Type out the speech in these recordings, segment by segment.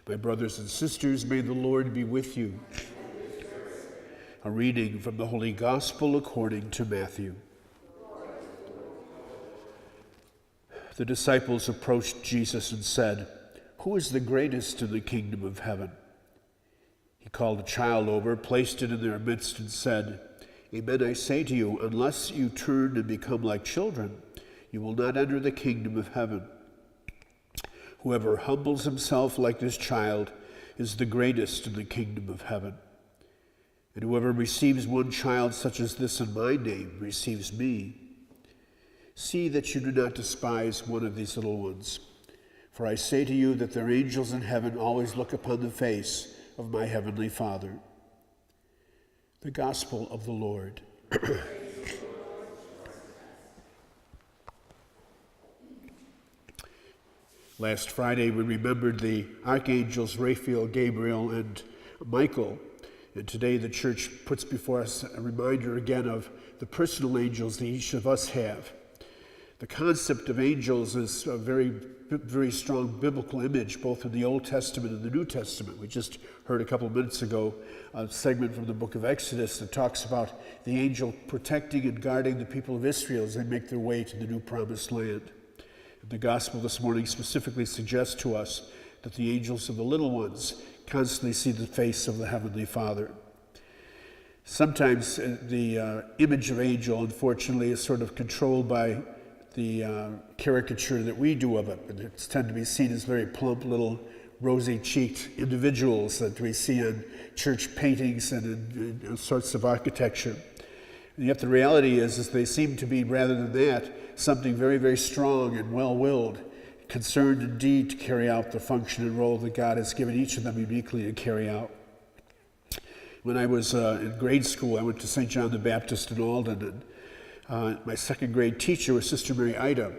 My brothers and sisters, may the Lord be with you. A reading from the Holy Gospel according to Matthew. The disciples approached Jesus and said, "Who is the greatest in the kingdom of heaven?" He called a child over, placed it in their midst, and said, "Amen, I say to you, unless you turn and become like children, you will not enter the kingdom of heaven. Whoever humbles himself like this child is the greatest in the kingdom of heaven. And whoever receives one child such as this in my name receives me. See that you do not despise one of these little ones. For I say to you that their angels in heaven always look upon the face of my heavenly Father." The Gospel of the Lord. Last Friday, we remembered the archangels Raphael, Gabriel, and Michael. And today the church puts before us a reminder again of the personal angels that each of us have. The concept of angels is a very, very strong biblical image, both in the Old Testament and the New Testament. We just heard a couple of minutes ago a segment from the book of Exodus that talks about the angel protecting and guarding the people of Israel as they make their way to the new promised land. The gospel this morning specifically suggests to us that the angels of the little ones constantly see the face of the Heavenly Father. Sometimes the image of angel, unfortunately, is sort of controlled by the caricature that we do of it. And it's tend to be seen as very plump, little rosy-cheeked individuals that we see in church paintings and in sorts of architecture. And yet the reality is they seem to be, rather than that, something very, very strong and well-willed, concerned indeed to carry out the function and role that God has given each of them uniquely to carry out. When I was in grade school, I went to St. John the Baptist in Alden, and my second grade teacher was Sister Mary Ida.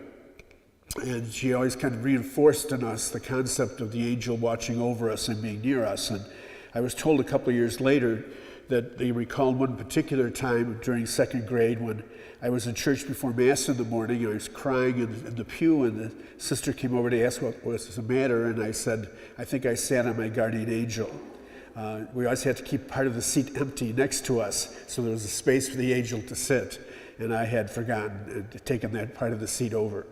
And she always kind of reinforced in us the concept of the angel watching over us and being near us. And I was told a couple of years later that they recalled one particular time during second grade when I was in church before Mass in the morning. I was crying in the pew, and the sister came over to ask what was the matter, and I said, "I think I sat on my guardian angel." We always had to keep part of the seat empty next to us, so there was a space for the angel to sit, and I had forgotten, taken that part of the seat over.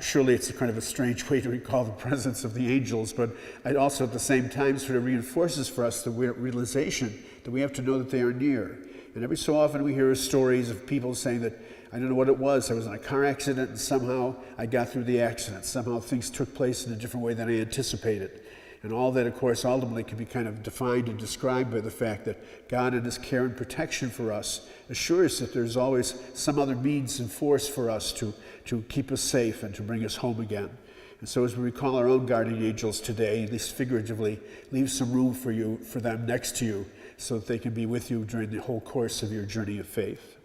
Surely it's a kind of a strange way to recall the presence of the angels, but it also at the same time sort of reinforces for us the realization that we have to know that they are near. And every so often we hear stories of people saying that, "I don't know what it was, I was in a car accident and somehow I got through the accident. Somehow things took place in a different way than I anticipated." And all that, of course, ultimately can be kind of defined and described by the fact that God in his care and protection for us assures that there's always some other means and force for us to keep us safe and to bring us home again. And so as we recall our own guardian angels today, at least figuratively, leave some room for them next to you so that they can be with you during the whole course of your journey of faith.